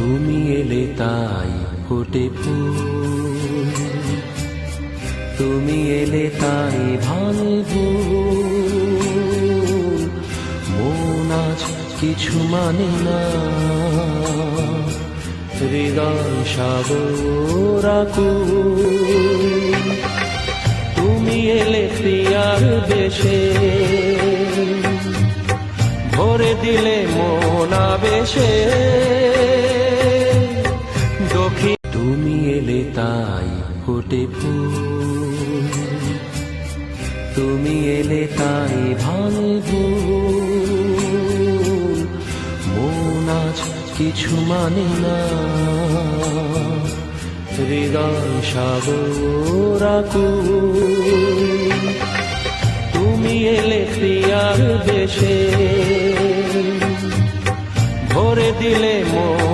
তুমি এলে তাই ফোটে ফুল, তুমি এলে তাই ভাঙে ভুল। মন আজ কিছু মানে না, হৃদয় সাগর আকুল। তুমি এলে প্রিয়ার দেশে, ভরে দিলে মন আবেশে। তুমি এলে তাই ফোটে ফুল, তুমি এলে তাই ভাঙে ভুল। মন আজ কিছু মানে না, হৃদয় সাগর আকুল। তুমি এলে প্রিয়ার দেশে, ভরে দিলে মন